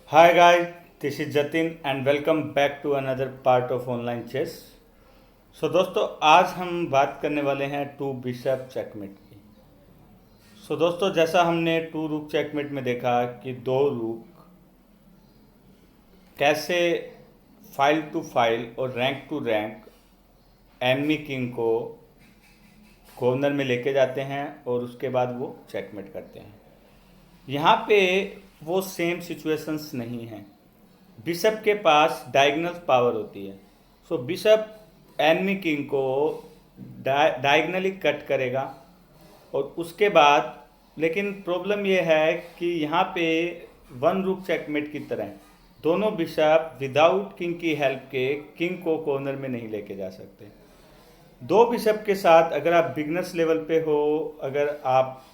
Hi guys, this is Jatin and welcome back to another part of online chess. दोस्तों आज हम बात करने वाले हैं टू बिशप चेकमेट की। दोस्तों जैसा हमने टू रूक चेकमेट में देखा कि दो रूक कैसे फाइल टू फाइल और rank to rank enemy king को कॉर्नर में लेके जाते हैं और उसके बाद वो चेकमेट करते हैं। यहाँ पे वो सेम सिचुएशंस नहीं हैं। बिशप के पास डायगोनल पावर होती है। बिशप एनिमी किंग को डायगनली कट करेगा और उसके बाद लेकिन प्रॉब्लम ये है कि यहाँ पे वन रूक चेकमेट की तरह दोनों बिशप विदाउट किंग की हेल्प के किंग को कॉर्नर में नहीं लेके जा सकते। दो बिशप के साथ अगर आप बिगनर्स लेवल पे हो, अगर आप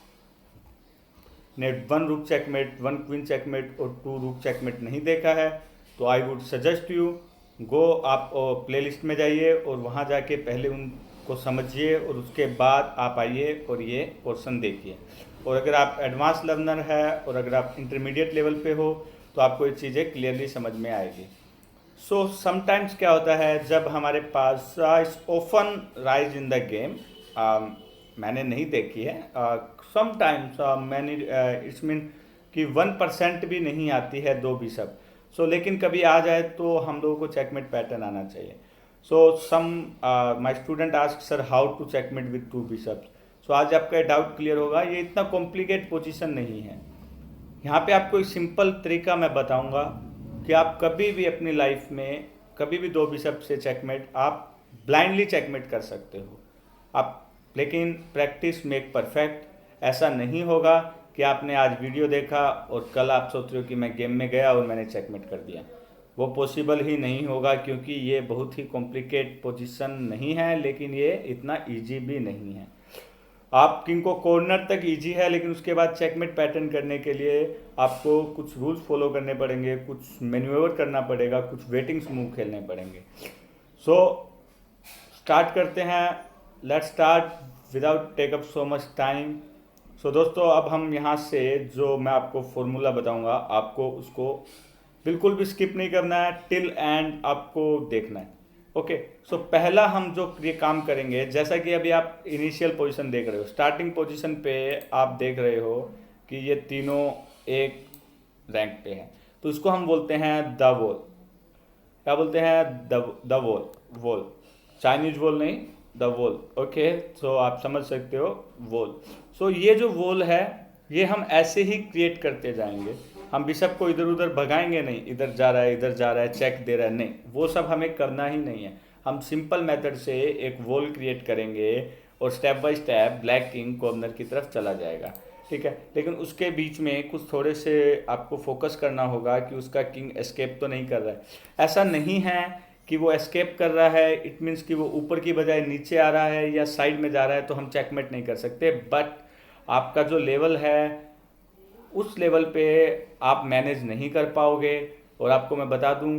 ने वन रूक चेकमेट, वन क्वीन चेकमेट और टू रूक चेकमेट नहीं देखा है तो I would suggest you go, आप प्लेलिस्ट में जाइए और वहाँ जाके पहले उनको समझिए और उसके बाद आप आइए और ये पोर्शन देखिए। और अगर आप एडवांस लर्नर है और अगर आप इंटरमीडिएट लेवल पे हो तो आपको ये चीज़ें क्लियरली समझ में आएगी। समटाइम्स क्या होता है जब हमारे पास often rise in the game, मैंने नहीं देखी है, समटाइम्स मैंने इट्स मीन कि 1% भी नहीं आती है दो बिशप। लेकिन कभी आ जाए तो हम लोगों को चेकमेट पैटर्न आना चाहिए। Some my student ask sir how to checkmate with two bishops. आज आपका डाउट क्लियर होगा। ये इतना कॉम्प्लिकेट पोजीशन नहीं है। यहाँ पे आपको एक सिंपल तरीका मैं बताऊंगा कि आप कभी भी अपनी लाइफ में कभी भी दो बिशप से चेकमेट आप ब्लाइंडली चेकमेट कर सकते हो आप, लेकिन प्रैक्टिस मेक परफेक्ट। ऐसा नहीं होगा कि आपने आज वीडियो देखा और कल आप सोच रहे हो कि मैं गेम में गया और मैंने चेकमेट कर दिया। वो पॉसिबल ही नहीं होगा क्योंकि ये बहुत ही कॉम्प्लिकेट पोजीशन नहीं है, लेकिन ये इतना इजी भी नहीं है। आप किंग को कॉर्नर तक इजी है, लेकिन उसके बाद चेकमेट पैटर्न करने के लिए आपको कुछ रूल्स फॉलो करने पड़ेंगे, कुछ मैन्यूवर करना पड़ेगा, कुछ वेटिंग्स मूव खेलने पड़ेंगे। स्टार्ट करते हैं। Let's start without take up so much time. दोस्तों अब हम यहाँ से जो मैं आपको फॉर्मूला बताऊंगा आपको उसको बिल्कुल भी स्किप नहीं करना है, टिल एंड आपको देखना है। ओके, पहला हम जो ये काम करेंगे, जैसा कि अभी आप इनिशियल पोजीशन देख रहे हो, स्टार्टिंग पोजीशन पे आप देख रहे हो कि ये तीनों एक रैंक पे हैं, तो इसको हम बोलते हैं द वॉल। क्या बोलते हैं? The wall. Wall Chinese wall नहीं, द वॉल। ओके, आप समझ सकते हो वॉल। ये जो वॉल है ये हम ऐसे ही क्रिएट करते जाएंगे। हम बिशप को इधर उधर भगाएंगे नहीं, इधर जा रहा है इधर जा रहा है चेक दे रहा है, नहीं, वो सब हमें करना ही नहीं है। हम सिंपल मेथड से एक वॉल क्रिएट करेंगे और step by step black king corner की तरफ चला जाएगा। ठीक है, लेकिन उसके बीच में कुछ थोड़े से आपको फोकस करना होगा कि उसका किंग एस्केप तो नहीं कर रहा है। ऐसा नहीं है कि वो एस्केप कर रहा है, इट मीन्स कि वो ऊपर की बजाय नीचे आ रहा है या साइड में जा रहा है तो हम चेकमेट नहीं कर सकते। बट आपका जो लेवल है उस लेवल पे आप मैनेज नहीं कर पाओगे। और आपको मैं बता दूं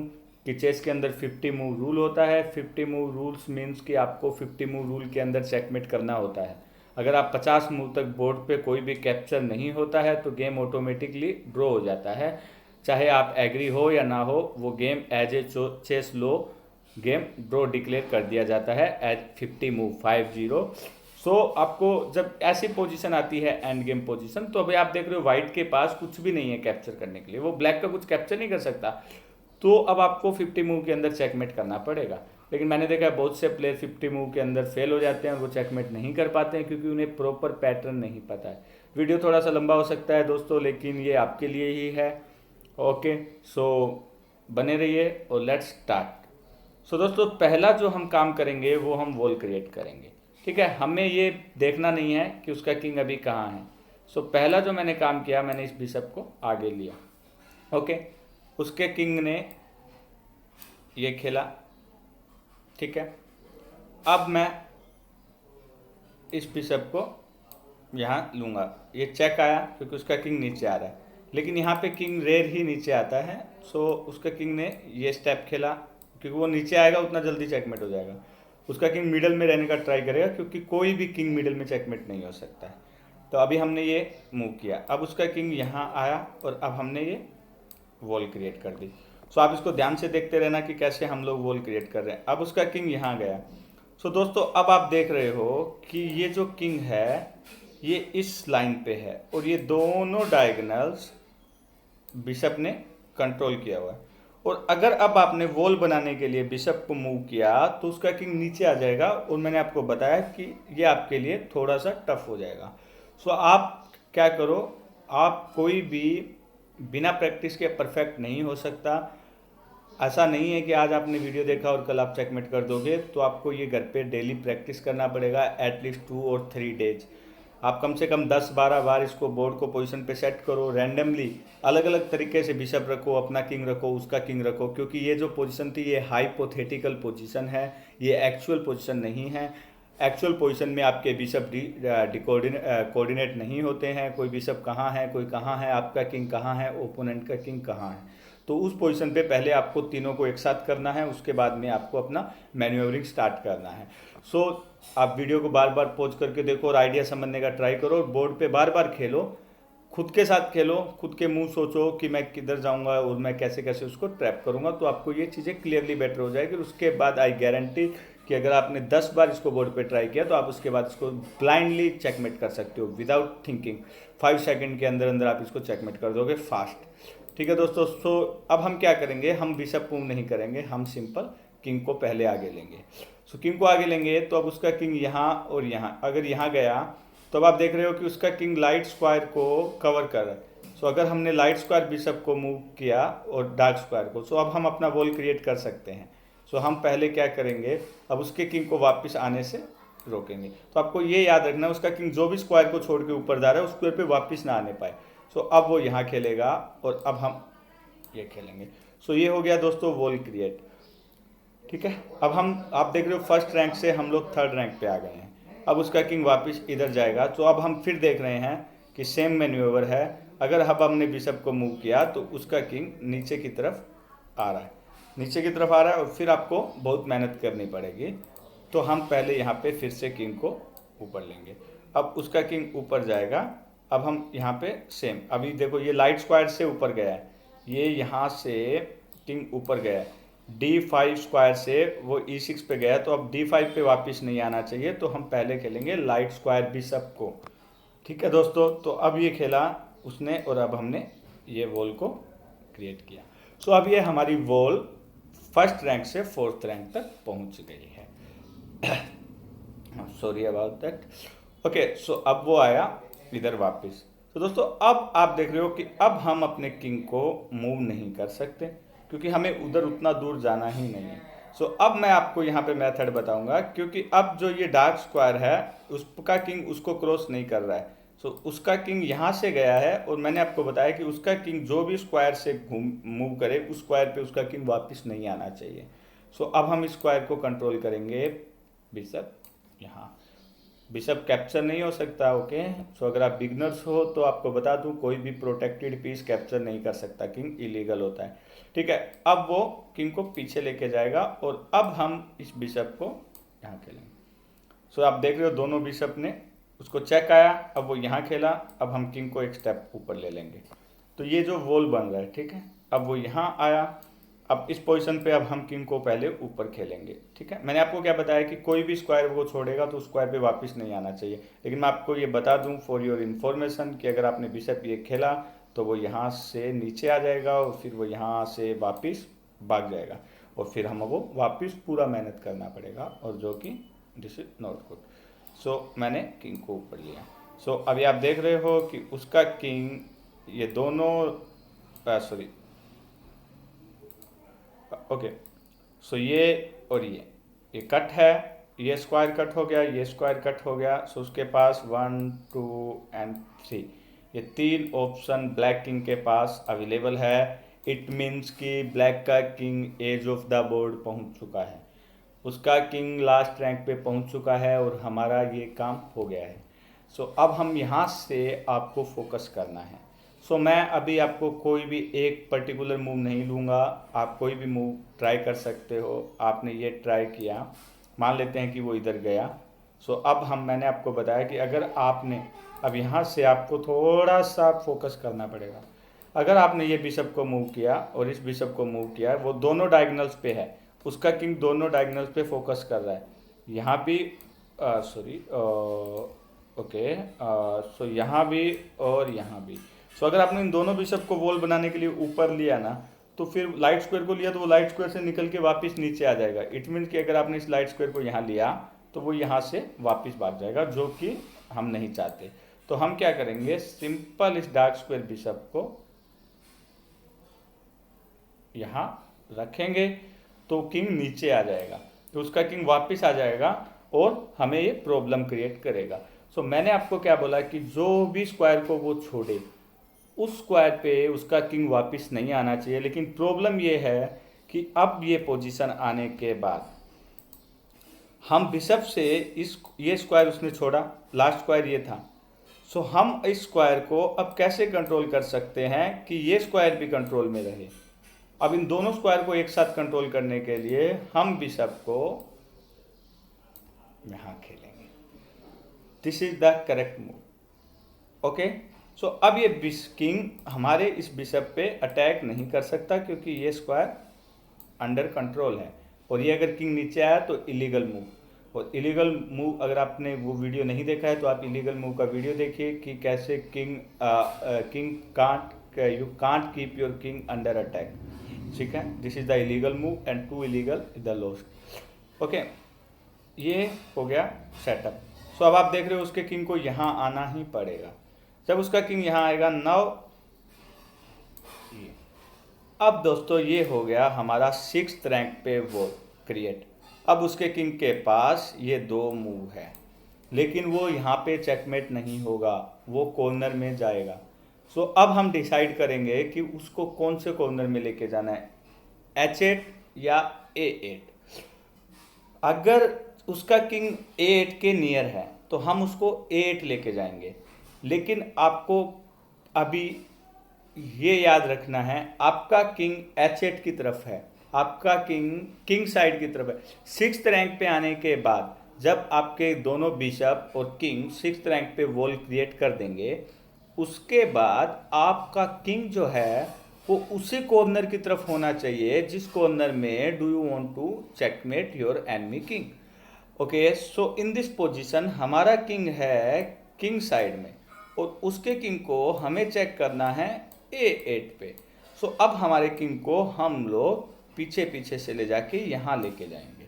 कि चेस के अंदर 50 मूव रूल होता है। 50 मूव रूल्स मीन्स कि आपको 50 मूव रूल के अंदर चेकमेट करना होता है। अगर आप 50 मूव तक बोर्ड पे कोई भी कैप्चर नहीं होता है तो गेम ऑटोमेटिकली ड्रॉ हो जाता है। चाहे आप एग्री हो या ना हो, वो गेम एज ए चेस लो गेम ड्रॉ डिक्लेयर कर दिया जाता है एज 50 मूव 50। आपको जब ऐसी पोजीशन आती है एंड गेम पोजीशन, तो अभी आप देख रहे हो व्हाइट के पास कुछ भी नहीं है कैप्चर करने के लिए, वो ब्लैक का कुछ कैप्चर नहीं कर सकता, तो अब आपको 50 मूव के अंदर चेकमेट करना पड़ेगा। लेकिन मैंने देखा है बहुत से प्लेयर 50 मूव के अंदर फेल हो जाते हैं, वो चेकमेट नहीं कर पाते हैं क्योंकि उन्हें प्रॉपर पैटर्न नहीं पता है। वीडियो थोड़ा सा लंबा हो सकता है दोस्तों, लेकिन ये आपके लिए ही है। ओके, बने रहिए और लेट्स स्टार्ट। दोस्तों पहला जो हम काम करेंगे वो हम वॉल क्रिएट करेंगे। ठीक है, हमें ये देखना नहीं है कि उसका किंग अभी कहाँ है। पहला जो मैंने काम किया, मैंने इस बिशप को आगे लिया। ओके, उसके किंग ने ये खेला। ठीक है, अब मैं इस बिशप को यहाँ लूँगा। ये चेक आया क्योंकि उसका किंग नीचे आ रहा है, लेकिन यहाँ पे किंग रेयर ही नीचे आता है। उसका किंग ने ये स्टेप खेला, क्योंकि वो नीचे आएगा उतना जल्दी चेकमेट हो जाएगा। उसका किंग मिडल में रहने का ट्राई करेगा क्योंकि कोई भी किंग मिडल में चेकमेट नहीं हो सकता है। तो अभी हमने ये मूव किया, अब उसका किंग यहाँ आया और अब हमने ये वॉल क्रिएट कर दी। सो आप इसको ध्यान से देखते रहना कि कैसे हम लोग वॉल क्रिएट कर रहे हैं। अब उसका किंग यहाँ गया। सो दोस्तों अब आप देख रहे हो कि ये जो किंग है ये इस लाइन पे है और ये दोनों डायगोनल्स बिशप ने कंट्रोल किया हुआ है। और अगर अब आपने वॉल बनाने के लिए बिशप को मूव किया तो उसका किंग नीचे आ जाएगा और मैंने आपको बताया कि ये आपके लिए थोड़ा सा टफ हो जाएगा। सो आप क्या करो, आप कोई भी बिना प्रैक्टिस के परफेक्ट नहीं हो सकता। ऐसा नहीं है कि आज आपने वीडियो देखा और कल आप चेकमेट कर दोगे, तो आपको ये घर पे डेली प्रैक्टिस करना पड़ेगा एटलीस्ट 2 और 3 डेज। आप कम से कम 10-12 बार इसको बोर्ड को पोजीशन पे सेट करो, रैंडमली अलग अलग तरीके से बिशप रखो, अपना किंग रखो, उसका किंग रखो, क्योंकि ये जो पोजीशन थी ये हाइपोथेटिकल पोजीशन है, ये एक्चुअल पोजीशन नहीं है। एक्चुअल पोजीशन में आपके बिशप कोऑर्डिनेट नहीं होते हैं, कोई बिशप कहाँ है, कोई कहाँ है, आपका किंग कहाँ है, ओपोनेंट का किंग कहाँ है। तो उस पोजीशन पे पहले आपको तीनों को एक साथ करना है, उसके बाद में आपको अपना मैन्यूवरिंग स्टार्ट करना है। सो आप वीडियो को बार बार पॉज करके देखो और आइडिया समझने का ट्राई करो और बोर्ड पे बार बार खेलो, खुद के साथ खेलो, खुद के मुंह सोचो कि मैं किधर जाऊंगा और मैं कैसे कैसे उसको ट्रैप करूंगा, तो आपको ये चीज़ें क्लियरली बेटर हो जाएगी। उसके बाद आई गारंटी कि अगर आपने 10 बार इसको बोर्ड पे ट्राई किया तो आप उसके बाद इसको ब्लाइंडली चेकमेट कर सकते हो विदाउट थिंकिंग। 5 सेकंड के अंदर अंदर आप इसको चेकमेट कर दोगे फास्ट। ठीक है दोस्तों, सो अब हम क्या करेंगे, हम बिशप मूव नहीं करेंगे, हम सिंपल किंग को पहले आगे लेंगे। सो किंग को आगे लेंगे तो अब उसका किंग यहाँ और यहाँ, अगर यहाँ गया तो अब आप देख रहे हो कि उसका किंग लाइट स्क्वायर को कवर कर रहा है। सो अगर हमने लाइट स्क्वायर बिशप को मूव किया और डार्क स्क्वायर को, सो अब हम अपना वॉल क्रिएट कर सकते हैं। सो हम पहले क्या करेंगे, अब उसके किंग को वापस आने से रोकेंगे। तो आपको ये याद रखना, उसका किंग जो भी स्क्वायर को छोड़ के ऊपर जा रहा है उस स्क्वायर पे वापस ना आने पाए। सो अब वो यहाँ खेलेगा और अब हम ये खेलेंगे। सो ये हो गया दोस्तों वॉल क्रिएट। ठीक है, अब हम आप देख रहे हो फर्स्ट रैंक से हम लोग थर्ड रैंक पे आ गए हैं। अब उसका किंग वापस इधर जाएगा, तो अब हम फिर देख रहे हैं कि सेम मैन्यूवर है। अगर अब हमने बिशप को मूव किया तो उसका किंग नीचे की तरफ आ रहा है, नीचे की तरफ आ रहा है और फिर आपको बहुत मेहनत करनी पड़ेगी। तो हम पहले यहाँ पे फिर से किंग को ऊपर लेंगे। अब उसका किंग ऊपर जाएगा, अब हम यहाँ पे सेम, अभी देखो ये लाइट स्क्वायर से ऊपर गया है, ये यहाँ से किंग ऊपर गया है, D5 स्क्वायर से वो E6 पे गया, तो अब D5 पे वापस नहीं आना चाहिए, तो हम पहले खेलेंगे लाइट स्क्वायर बिशप को। ठीक है दोस्तों, तो अब ये खेला उसने और अब हमने ये वॉल को क्रिएट किया। सो अब ये हमारी वॉल फर्स्ट रैंक से फोर्थ रैंक तक पहुंच गई है। Sorry about that. Okay, so अब वो आया इधर वापस। तो दोस्तों अब आप देख रहे हो कि अब हम अपने किंग को मूव नहीं कर सकते, क्योंकि हमें उधर उतना दूर जाना ही नहीं है। सो अब मैं आपको यहाँ पे मेथड बताऊंगा, क्योंकि अब जो ये डार्क स्क्वायर है उसका किंग उसको क्रॉस नहीं कर रहा है। सो उसका किंग यहाँ से गया है और मैंने आपको बताया कि उसका किंग जो भी स्क्वायर से घूम मूव करे उस स्क्वायर पे उसका किंग वापस नहीं आना चाहिए। सो अब हम इस स्क्वायर को कंट्रोल करेंगे, बिशप यहाँ, बिशप कैप्चर नहीं हो सकता। ओके, सो अगर आप बिगनर्स हो तो आपको बता दूं कोई भी प्रोटेक्टेड पीस कैप्चर नहीं कर सकता, किंग इलीगल होता है। ठीक है, अब वो किंग को पीछे लेके जाएगा और अब हम इस बिशप को यहाँ खेलेंगे। सो आप देख रहे हो दोनों बिशप ने उसको चेक आया, अब वो यहाँ खेला, अब हम किंग को एक स्टेप ऊपर ले लेंगे। तो ये जो वॉल बन रहा है, ठीक है, अब वो यहाँ आया, अब इस पोजीशन पे अब हम किंग को पहले ऊपर खेलेंगे। ठीक है, मैंने आपको क्या बताया कि कोई भी स्क्वायर वो छोड़ेगा तो उस स्क्वायर पे वापस नहीं आना चाहिए, लेकिन मैं आपको ये बता दूं फॉर योर इन्फॉर्मेशन कि अगर आपने बिशप ये खेला तो वो यहाँ से नीचे आ जाएगा और फिर वो यहाँ से वापस भाग जाएगा और फिर हम वो वापस पूरा मेहनत करना पड़ेगा, और जो कि दिस इज नॉट गुड। सो मैंने किंग को ऊपर लिया। सो अभी आप देख रहे हो कि उसका किंग, ये दोनों सॉरी ओके, सो ये और ये कट है, ये स्क्वायर कट हो गया, ये स्क्वायर कट हो गया। सो उसके पास 1 2 एंड 3, ये 3 ऑप्शन ब्लैक किंग के पास अवेलेबल है। इट मीन्स कि ब्लैक का king edge of the board पहुंच चुका है, उसका किंग लास्ट रैंक पे पहुंच चुका है और हमारा ये काम हो गया है। सो अब हम यहाँ से आपको फोकस करना है। सो मैं अभी आपको कोई भी एक पर्टिकुलर मूव नहीं लूँगा, आप कोई भी मूव ट्राई कर सकते हो। आपने ये ट्राई किया, मान लेते हैं कि वो इधर गया। सो अब मैंने आपको बताया कि अगर आपने अब यहाँ से आपको थोड़ा सा फोकस करना पड़ेगा। अगर आपने ये बिशप को मूव किया और इस बिशप को मूव किया, वो दोनों डायगोनल्स पे है, उसका किंग दोनों डायगोनल्स पे फोकस कर रहा है। यहाँ भी सॉरी ओके, सो यहाँ भी और यहाँ भी। सो अगर आपने इन दोनों बिशप को वॉल बनाने के लिए ऊपर लिया ना, तो फिर लाइट स्क्वायर को लिया तो वो लाइट स्क्वायर से निकल के वापस नीचे आ जाएगा। इट मीन्स कि अगर आपने इस लाइट स्क्वायर को यहाँ लिया तो वो यहाँ से वापस भाग जाएगा, जो कि हम नहीं चाहते। तो हम क्या करेंगे, सिंपल इस डार्क स्क्वायर बिशप को यहाँ रखेंगे तो किंग नीचे आ जाएगा, तो उसका किंग वापस आ जाएगा और हमें ये प्रॉब्लम क्रिएट करेगा। सो मैंने आपको क्या बोला कि जो भी स्क्वायर को वो छोड़े, उस स्क्वायर पे उसका किंग वापस नहीं आना चाहिए। लेकिन प्रॉब्लम ये है कि अब ये पोजीशन आने के बाद हम बिशप से ये स्क्वायर उसने छोड़ा, लास्ट स्क्वायर ये था। सो हम इस स्क्वायर को अब कैसे कंट्रोल कर सकते हैं कि ये स्क्वायर भी कंट्रोल में रहे। अब इन दोनों स्क्वायर को एक साथ कंट्रोल करने के लिए हम बिशप को यहाँ खेलेंगे। This is the correct move. Okay, so अब ये किंग हमारे इस बिशप पे अटैक नहीं कर सकता क्योंकि ये स्क्वायर अंडर कंट्रोल है। और ये अगर किंग नीचे आया तो इलीगल मूव। और इलीगल मूव अगर आपने वो वीडियो नहीं देखा है तो आप इलीगल मूव का वीडियो देखिए कि कैसे king you can't keep your king under attack. ठीक है, this is the illegal move and to illegal is the lost. Okay, ये हो गया सेटअप। सो अब आप देख रहे हो उसके किंग को यहाँ आना ही पड़ेगा। जब उसका किंग यहाँ आएगा नाउ, अब दोस्तों ये हो गया हमारा 6th रैंक पे वो क्रिएट। अब उसके किंग के पास ये 2 मूव है, लेकिन वो यहाँ पे चेकमेट नहीं होगा, वो कॉर्नर में जाएगा। सो अब हम डिसाइड करेंगे कि उसको कौन से कॉर्नर में लेके जाना है, H8 या A8। अगर उसका किंग A8 के नियर है तो हम उसको A8 लेके जाएंगे। लेकिन आपको अभी ये याद रखना है, आपका किंग H8 की तरफ है, आपका किंग साइड की तरफ है। 6th रैंक पे आने के बाद जब आपके दोनों बिशप और किंग 6th रैंक पे वॉल क्रिएट कर देंगे, उसके बाद आपका किंग जो है वो उसी कॉर्नर की तरफ होना चाहिए जिस कॉर्नर में do you want to checkmate your enemy king. Okay, so in this position हमारा किंग है किंग साइड में और उसके किंग को हमें चेक करना है A8 पे। सो अब हमारे किंग को हम लोग पीछे पीछे से ले जाके यहाँ लेके जाएंगे।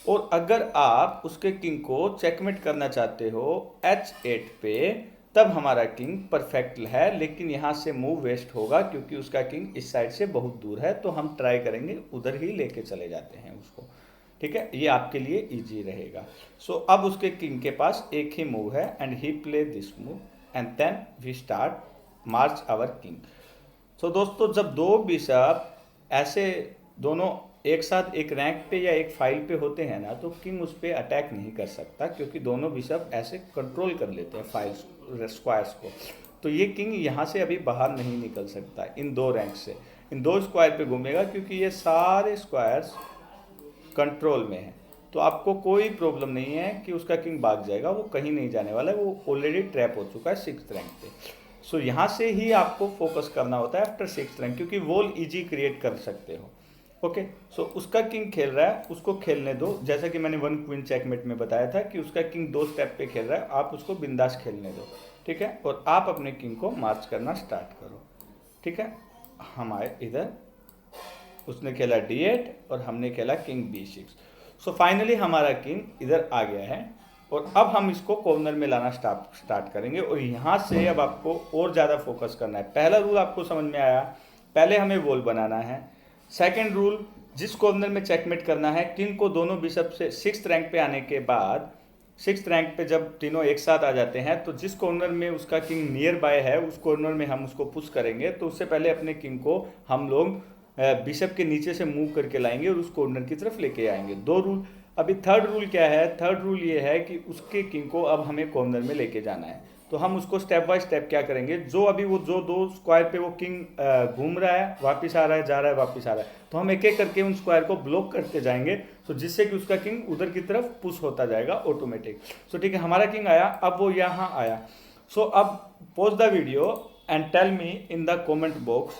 और अगर आप उसके किंग को चेकमेट करना चाहते हो H8 पे, तब हमारा किंग परफेक्ट है। लेकिन यहाँ से मूव वेस्ट होगा क्योंकि उसका किंग इस साइड से बहुत दूर है, तो हम ट्राई करेंगे उधर ही लेके चले जाते हैं उसको। ठीक है, ये आपके लिए इजी रहेगा। सो अब उसके किंग के पास एक ही मूव है and he play this move and then we start march our king. So दोस्तों, जब 2 बिशप ऐसे दोनों एक साथ एक रैंक पे या एक फाइल पे होते हैं ना, तो किंग उस पर अटैक नहीं कर सकता क्योंकि दोनों बिशप ऐसे कंट्रोल कर लेते हैं फाइल स्क्वायर्स को। तो ये किंग यहाँ से अभी बाहर नहीं निकल सकता इन 2 रैंक से, इन 2 स्क्वायर पे घूमेगा क्योंकि ये सारे स्क्वायर्स कंट्रोल में है। तो आपको कोई प्रॉब्लम नहीं है कि उसका किंग भाग जाएगा, वो कहीं नहीं जाने वाला है, वो ऑलरेडी ट्रैप हो चुका है 6th रैंक पे। सो यहाँ से ही आपको फोकस करना होता है आफ्टर 6th रैंक, क्योंकि वॉल इजी क्रिएट कर सकते हो। ओके, सो उसका किंग खेल रहा है, उसको खेलने दो। जैसा कि मैंने 1 क्वीन चेकमेट में बताया था कि उसका किंग 2 स्टेप पे खेल रहा है, आप उसको बिंदास खेलने दो। ठीक है, और आप अपने किंग को मार्च करना स्टार्ट करो। ठीक है, हम आए इधर, उसने खेला D8 और हमने खेला किंग B6। सो फाइनली हमारा किंग इधर आ गया है और अब हम इसको कॉर्नर में लाना स्टार्ट करेंगे। और यहाँ से अब आपको और ज़्यादा फोकस करना है। पहला रूल आपको समझ में आया, पहले हमें वॉल बनाना है। सेकंड रूल, जिस कॉर्नर में चेकमेट करना है, किंग को दोनों बिशप से 6th रैंक पे आने के बाद, 6th रैंक पे जब तीनों एक साथ आ जाते हैं तो जिस कॉर्नर में उसका किंग नियर बाय है उस कॉर्नर में हम उसको पुश करेंगे। तो उससे पहले अपने किंग को हम लोग बिशप के नीचे से मूव करके लाएंगे और उस कॉर्नर की तरफ लेके आएंगे। 2 रूल। अभी थर्ड रूल क्या है? थर्ड रूल ये है कि उसके किंग को अब हमें कॉर्नर में लेके जाना है। तो हम उसको स्टेप बाय स्टेप क्या करेंगे, जो अभी वो जो 2 स्क्वायर पे वो किंग घूम रहा है, वापस आ रहा है, जा रहा है, वापस आ रहा है, तो हम एक एक करके उन स्क्वायर को ब्लॉक करते जाएंगे, तो जिससे कि उसका किंग उधर की तरफ पुश होता जाएगा ऑटोमेटिक। सो ठीक है, हमारा किंग आया, अब वो यहाँ आया। सो अब pause the video and tell me in the comment box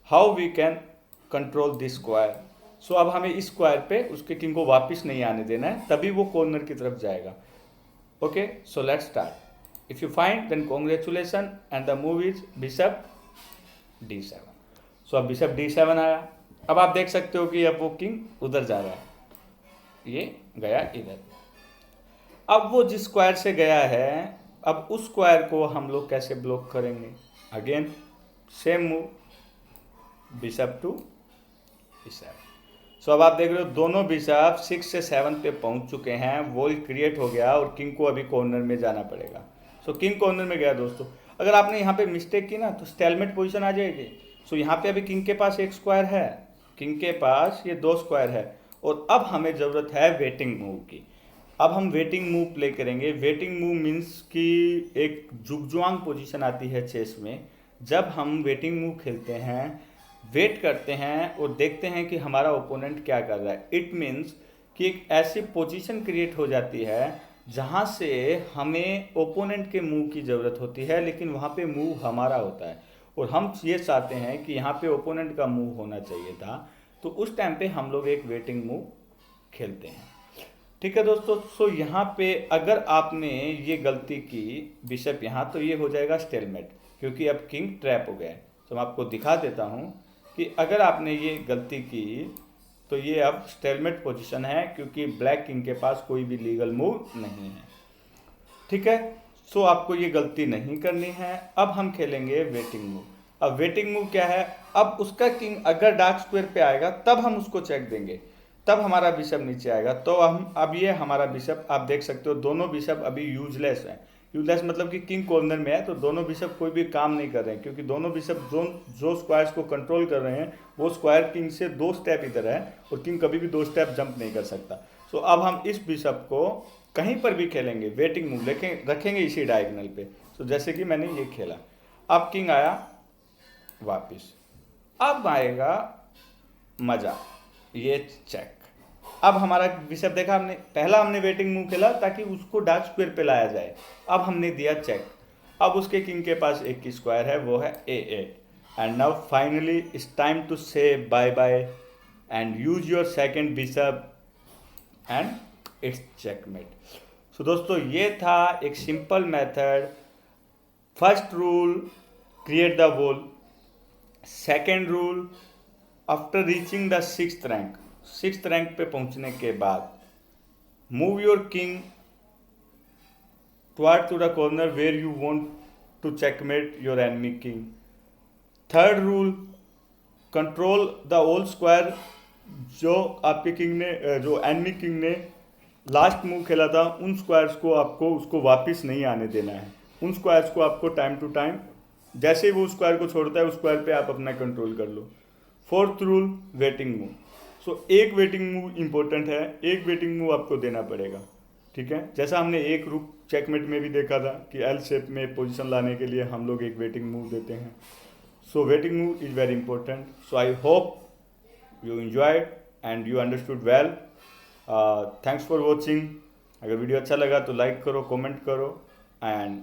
how we can control this square. सो अब हमें इस स्क्वायर पे उसके किंग को वापस नहीं आने देना है, तभी वो कॉर्नर की तरफ जाएगा. Okay, so let's start. If you find then congratulation and the move is bishop d7. सो अब बिशप d7 आया. अब आप देख सकते हो कि अब वो किंग उधर जा रहा है, ये गया इधर. अब वो जिस स्क्वायर से गया है, अब उस स्क्वायर को हम लोग कैसे ब्लॉक करेंगे. Again same move, bishop to e7. सो अब आप देख रहे हो दोनों बिशप 6 से 7 पे पहुंच चुके हैं. वॉल क्रिएट हो गया और किंग को अभी कॉर्नर में जाना पड़ेगा. सो किंग कॉर्नर में गया दोस्तों. अगर आपने यहाँ पे मिस्टेक की ना तो स्टेलमेट पोजीशन आ जाएगी. सो यहाँ पे अभी किंग के पास एक स्क्वायर है, किंग के पास ये 2 स्क्वायर है, और अब हमें ज़रूरत है वेटिंग मूव की. अब हम वेटिंग मूव प्ले करेंगे. वेटिंग मूव मीन्स कि एक जुगजुआंग पोजीशन आती है चेस में. जब हम वेटिंग मूव खेलते हैं, वेट करते हैं और देखते हैं कि हमारा ओपोनेंट क्या कर रहा है. इट मीन्स कि एक ऐसी पोजीशन क्रिएट हो जाती है जहाँ से हमें ओपोनेंट के मूव की ज़रूरत होती है, लेकिन वहाँ पे मूव हमारा होता है और हम ये चाहते हैं कि यहाँ पे ओपोनेंट का मूव होना चाहिए था. तो उस टाइम पे हम लोग एक वेटिंग मूव खेलते हैं. ठीक है दोस्तों. सो यहाँ पे अगर आपने ये गलती की बिशप यहाँ, तो ये हो जाएगा स्टेलमेट, क्योंकि अब किंग ट्रैप हो गया है. तो मैं आपको दिखा देता हूँ कि अगर आपने ये गलती की तो ये अब स्टेलमेट पोजीशन है, क्योंकि ब्लैक किंग के पास कोई भी लीगल मूव नहीं है. ठीक है. सो आपको ये गलती नहीं करनी है. अब हम खेलेंगे वेटिंग मूव. अब वेटिंग मूव क्या है, अब उसका किंग अगर डार्क स्क्वायर पे आएगा तब हम उसको चेक देंगे, तब हमारा बिशप नीचे आएगा. तो हम अब ये हमारा बिशप आप देख सकते हो, दोनों बिशप अभी यूजलेस है. यूजलेस मतलब कि किंग कॉर्नर में है, तो दोनों बिशप कोई भी काम नहीं कर रहे हैं, क्योंकि दोनों बिशप जो स्क्वायर्स को कंट्रोल कर रहे हैं वो स्क्वायर किंग से 2 स्टेप इधर है, और किंग कभी भी 2 स्टेप जंप नहीं कर सकता. सो अब हम इस बिशप को कहीं पर भी खेलेंगे, वेटिंग मूव रखेंगे इसी डायगोनल पे. सो जैसे कि मैंने ये खेला, अब किंग आया वापिस. अब आएगा मजा, ये चेक. अब हमारा बिशप देखा हमने, पहला हमने वेटिंग मूव खेला ताकि उसको डार्क स्क्वायर पे लाया जाए. अब हमने दिया चेक. अब उसके किंग के पास एक की स्क्वायर है, वो है a8. And now finally it's time to say bye bye and use your second bishop and it's checkmate. So दोस्तों ये था एक simple method. First rule, create the wall. Second rule, after reaching the 6th rank, 6th rank पे पहुंचने के बाद move your king toward to the corner where you want to checkmate your enemy king. Third rule, control the whole square. जो आपके king ने, जो enemy king ने last move खेला था, उन स्क्वायर्स को आपको उसको वापस नहीं आने देना है. उन स्क्वायर्स को आपको टाइम टू टाइम, जैसे ही वो स्क्वायर को छोड़ता है, उस स्क्वायर पे आप अपना कंट्रोल कर लो. Fourth rule, waiting move. So एक वेटिंग मूव इंपॉर्टेंट है, एक वेटिंग मूव आपको देना पड़ेगा. ठीक है. जैसा हमने एक रुक चेकमेट में भी देखा था कि एल शेप में पोजीशन लाने के लिए हम लोग एक वेटिंग मूव देते हैं. So waiting move is very important. So I hope you enjoyed and you understood well. Thanks for watching. अगर वीडियो अच्छा लगा तो लाइक करो, कमेंट करो, एंड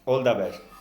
ऑल द बेस्ट.